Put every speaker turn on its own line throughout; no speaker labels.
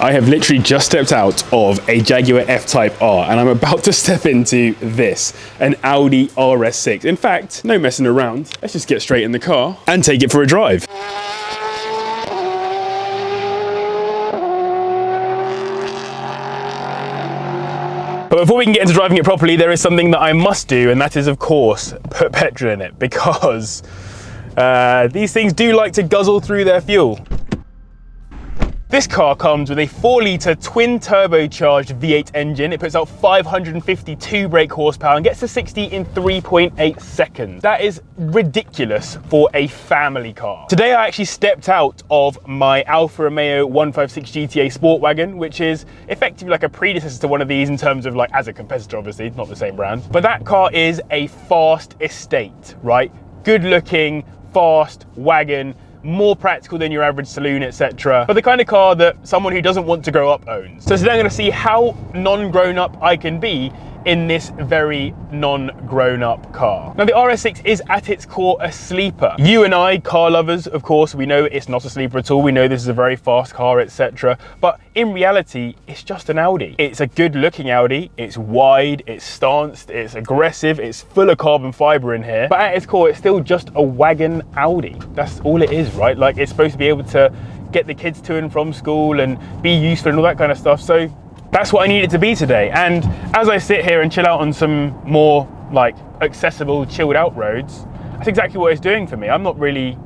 I have literally just stepped out of a Jaguar F-Type R and I'm about to step into this, an Audi RS6. In fact, no messing around. Let's just get straight in the car and take it for a drive. But before we can get into driving it properly, there is something that I must do, and that is, of course, put petrol in it, because these things do like to guzzle through their fuel. This car comes with a 4-litre twin turbocharged V8 engine. It puts out 552 brake horsepower and gets to 60 in 3.8 seconds. That is ridiculous for a family car. Today I actually stepped out of my Alfa Romeo 156 GTA Sport Wagon, which is effectively like a predecessor to one of these in terms of like, as a competitor obviously, not the same brand. But that car is a fast estate, right? Good looking, fast wagon, more practical than your average saloon, etc. But the kind of car that someone who doesn't want to grow up owns. So today I'm going to see how non-grown up I can be in this very non-grown up car. Now the RS6 is at its core a sleeper. You and I, car lovers, of course, we know it's not a sleeper at all. We know this is a very fast car, etc. But in reality, it's just an Audi. It's a good looking Audi. It's wide, it's stanced, it's aggressive, it's full of carbon fiber in here. But at its core, it's still just a wagon Audi. That's all it is, right? Like, it's supposed to be able to get the kids to and from school and be useful and all that kind of stuff. So that's what I need it to be today. And as I sit here and chill out on some more like accessible, chilled out roads, that's exactly what it's doing for me. I'm not really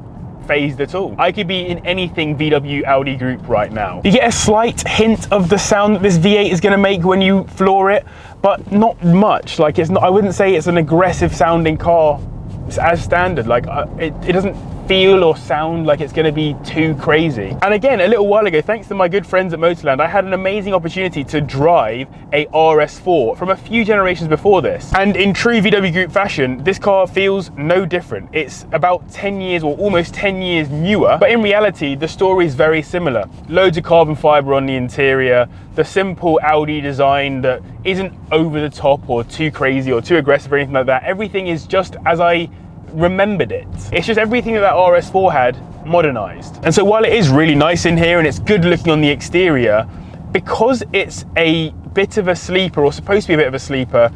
phased at all. I could be in anything VW Audi group right now. You get a slight hint of the sound that this V8 is going to make when you floor it, but not much. Like, it's not, I wouldn't say it's an aggressive sounding car as standard. Like it doesn't feel or sound like it's going to be too crazy. And again, a little while ago, thanks to my good friends at Motorland, I had an amazing opportunity to drive a RS4 from a few generations before this. And in true VW Group fashion, this car feels no different. It's about 10 years or almost 10 years newer, but in reality, the story is very similar. Loads of carbon fiber on the interior, the simple Audi design that isn't over the top or too crazy or too aggressive or anything like that. Everything is just as I remembered it. It's just everything that RS4 had modernized. And so while it is really nice in here and it's good looking on the exterior, because it's a bit of a sleeper, or supposed to be a bit of a sleeper,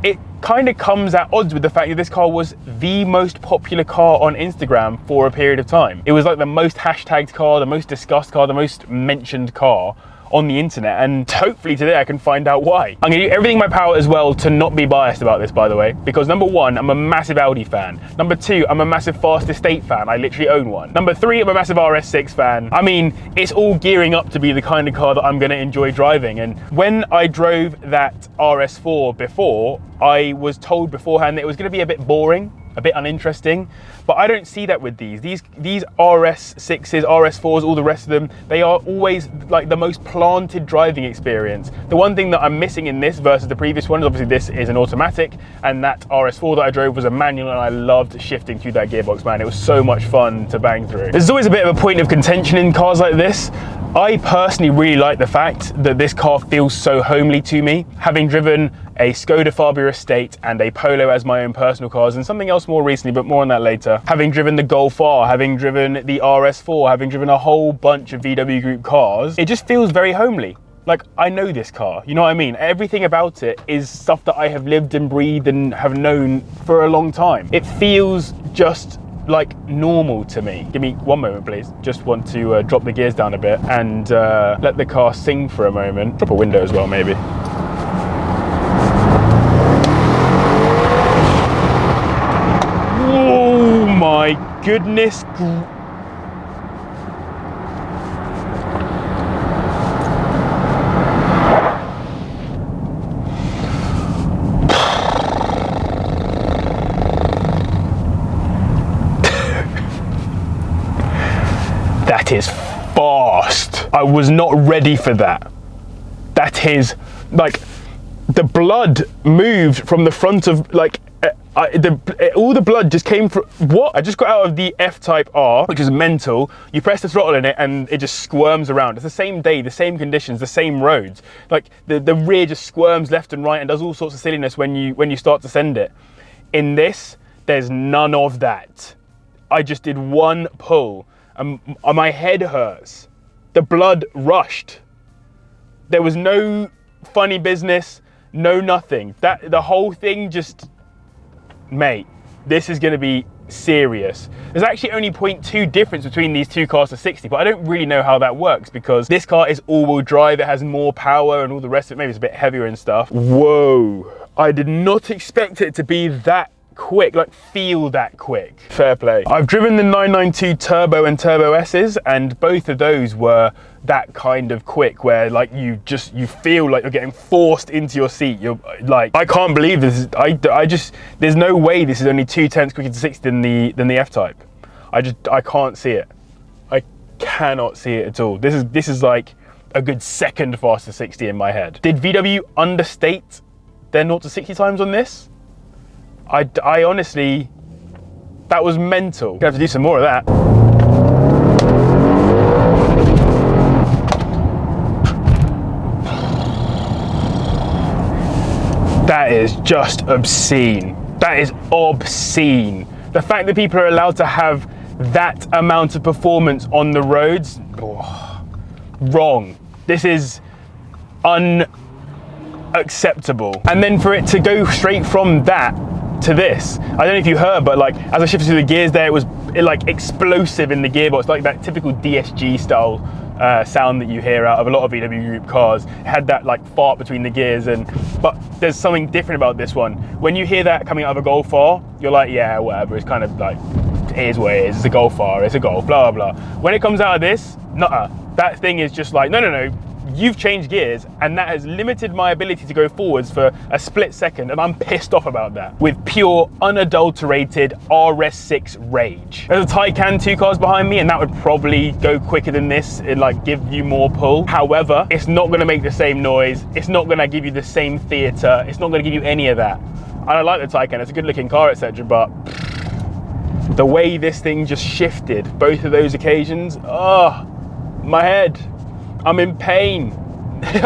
it kind of comes at odds with the fact that this car was the most popular car on Instagram for a period of time. It was like the most hashtagged car, the most discussed car, the most mentioned car on the internet, and hopefully today I can find out why. I'm gonna do everything in my power as well to not be biased about this, by the way, because number one, I'm a massive Audi fan. Number two, I'm a massive Fast Estate fan. I literally own one. Number three, I'm a massive RS6 fan. I mean, it's all gearing up to be the kind of car that I'm gonna enjoy driving. And when I drove that RS4 before, I was told beforehand that it was gonna be a bit boring, a bit uninteresting, but I don't see that with these. These RS6s, RS4s, all the rest of them, they are always like the most planted driving experience. The one thing that I'm missing in this versus the previous one is obviously this is an automatic, and that RS4 that I drove was a manual, and I loved shifting through that gearbox, man. It was so much fun to bang through. There's always a bit of a point of contention in cars like this. I personally really like the fact that this car feels so homely to me. Having driven a Skoda Fabia Estate and a Polo as my own personal cars, and something else more recently, but more on that later. Having driven the Golf R, having driven the RS4, having driven a whole bunch of VW Group cars, it just feels very homely. Like, I know this car, you know what I mean? Everything about it is stuff that I have lived and breathed and have known for a long time. It feels just like normal to me. Give me one moment, please. Just want to drop the gears down a bit and let the car sing for a moment. Drop a window as well, maybe. Oh my goodness. That is fast. I was not ready for that. That is like, the blood moved from the front of like, all the blood just came from, what? I just got out of the F-Type R, which is mental. You press the throttle in it and it just squirms around. It's the same day, the same conditions, the same roads. Like the rear just squirms left and right and does all sorts of silliness when you start to send it. In this, there's none of that. I just did one pull and my head hurts. The blood rushed. There was no funny business, no nothing. The whole thing just, mate, this is gonna be serious. There's actually only 0.2 difference between these two cars to 60, but I don't really know how that works because this car is all-wheel drive, it has more power and all the rest of it, maybe it's a bit heavier and stuff. Whoa, I did not expect it to be that quick, like feel that quick. Fair play. I've driven the 992 Turbo and Turbo S's, and both of those were that kind of quick where like you feel like you're getting forced into your seat. You're like, I can't believe this. There's no way this is only 0.2 quicker to 60 than the F-Type. I can't see it. I cannot see it at all. This is like a good second faster 60 in my head. Did VW understate their 0 to 60 times on this? I honestly, that was mental. Gonna have to do some more of that. That is just obscene. That is obscene. The fact that people are allowed to have that amount of performance on the roads, wrong. This is unacceptable. And then for it to go straight from that to this, I don't know if you heard, but like as I shifted through the gears there, it was like explosive in the gearbox, like that typical DSG style sound that you hear out of a lot of VW Group cars. It had that like fart between the gears, but there's something different about this one. When you hear that coming out of a Golf R, you're like, yeah, whatever, it's kind of like, it is what it is, it's a Golf R, it's a Golf, blah, blah, blah. When it comes out of this, nuh-uh, that thing is just like, no, you've changed gears, and that has limited my ability to go forwards for a split second, and I'm pissed off about that. With pure, unadulterated RS6 rage. There's a Taycan 2 cars behind me, and that would probably go quicker than this, and like give you more pull. However, it's not gonna make the same noise, it's not gonna give you the same theater, it's not gonna give you any of that. And I like the Taycan, it's a good looking car, etc., but the way this thing just shifted both of those occasions, oh, my head. I'm in pain.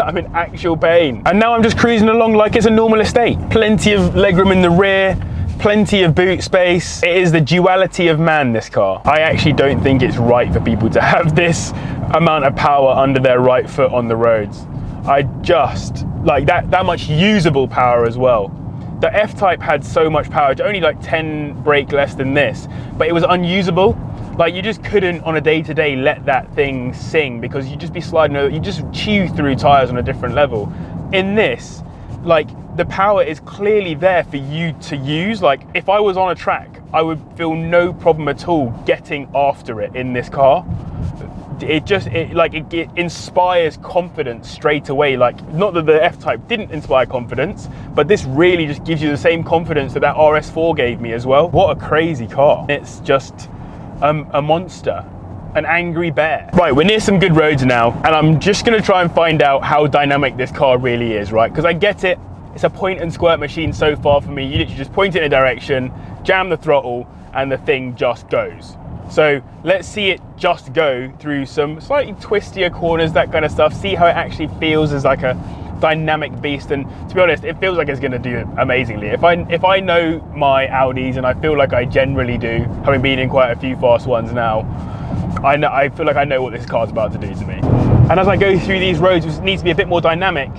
I'm in actual pain. And now I'm just cruising along like it's a normal estate. Plenty of legroom in the rear, plenty of boot space. It is the duality of man, this car. I actually don't think it's right for people to have this amount of power under their right foot on the roads. I just, like that much usable power as well. The F-Type had so much power, only like 10 brake less than this, but it was unusable. Like you just couldn't on a day-to-day let that thing sing because you'd just be sliding over, you just chew through tires on a different level. In this, like the power is clearly there for you to use. Like if I was on a track, I would feel no problem at all getting after it in this car. It inspires confidence straight away. Like, not that the F-Type didn't inspire confidence, but this really just gives you the same confidence that RS4 gave me as well. What a crazy car. It's just a monster, an angry bear. Right, we're near some good roads now, and I'm just gonna try and find out how dynamic this car really is, right? Because I get it, it's a point and squirt machine so far for me. You literally just point it in a direction, jam the throttle, and the thing just goes. So let's see it just go through some slightly twistier corners, that kind of stuff, see how it actually feels as like a dynamic beast. And to be honest, it feels like it's going to do amazingly. If I know my Audis, and I feel like I generally do, having been in quite a few fast ones now, I feel like I know what this car's about to do to me. And as I go through these roads, which need to be a bit more dynamic,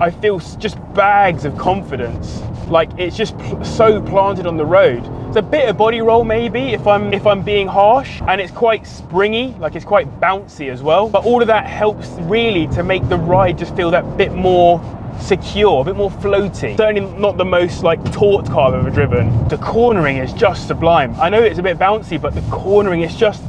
I feel just bags of confidence. Like it's just so planted on the road. It's a bit of body roll maybe if I'm being harsh, and it's quite springy, like it's quite bouncy as well. But all of that helps really to make the ride just feel that bit more secure, a bit more floaty. Certainly not the most like taut car I've ever driven. The cornering is just sublime. I know it's a bit bouncy, but the cornering is just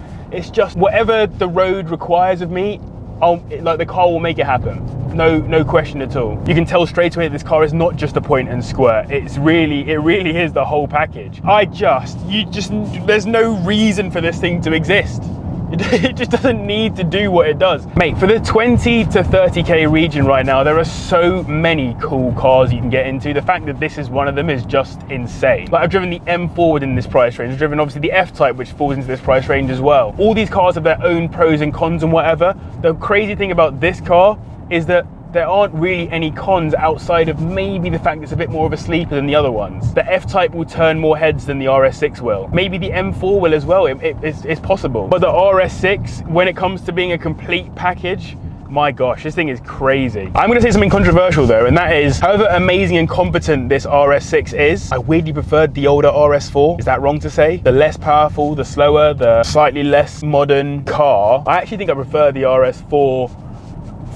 whatever the road requires of me, the car will make it happen. No question at all. You can tell straight away this car is not just a point and squirt. It really is the whole package. There's no reason for this thing to exist. It just doesn't need to do what it does. Mate, for the 20 to 30K region right now, there are so many cool cars you can get into. The fact that this is one of them is just insane. Like I've driven the M4 within this price range. I've driven obviously the F-Type, which falls into this price range as well. All these cars have their own pros and cons and whatever. The crazy thing about this car is that there aren't really any cons outside of maybe the fact it's a bit more of a sleeper than the other ones. The F-Type will turn more heads than the RS6 will. Maybe the M4 will as well, it's possible. But the RS6, when it comes to being a complete package, My gosh, this thing is crazy. I'm gonna say something controversial though, and that is, however amazing and competent this RS6 is, I weirdly preferred the older RS4. Is that wrong to say? The less powerful, the slower, the slightly less modern car. I actually think I prefer the RS4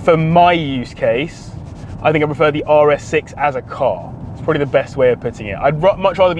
for my use case. I think I prefer the RS6 as a car. It's probably the best way of putting it. I'd much rather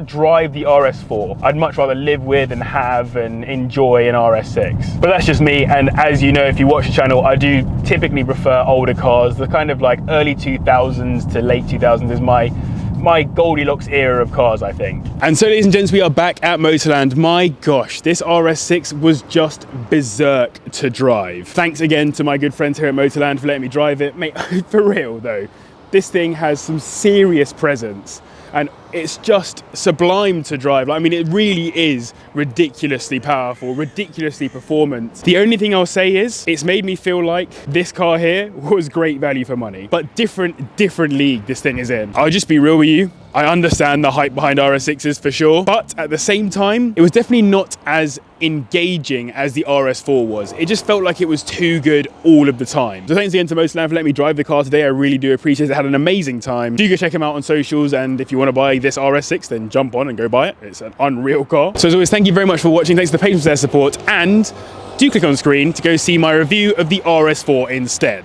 drive the RS4. I'd much rather live with and have and enjoy an RS6. But that's just me, and as you know, if you watch the channel, I do typically prefer older cars. The kind of like early 2000s to late 2000s is my Goldilocks era of cars, I think. And so, ladies and gents, we are back at Motorland. My gosh, this RS6 was just berserk to drive. Thanks again to my good friends here at Motorland for letting me drive it. Mate, for real though, this thing has some serious presence and it's just sublime to drive. I mean, it really is ridiculously powerful, ridiculously performant. The only thing I'll say is it's made me feel like this car here was great value for money, but different league this thing is in. I'll just be real with you. I understand the hype behind RS6s for sure, but at the same time, it was definitely not as engaging as the RS4 was. It just felt like it was too good all of the time. So thanks again to Motorland for letting me drive the car today. I really do appreciate it. I had an amazing time. Do go check them out on socials, and if you want to buy this RS6, then jump on and go buy it. It's an unreal car. So as always, thank you very much for watching. Thanks to the patrons for their support, and do click on the screen to go see my review of the RS4 instead.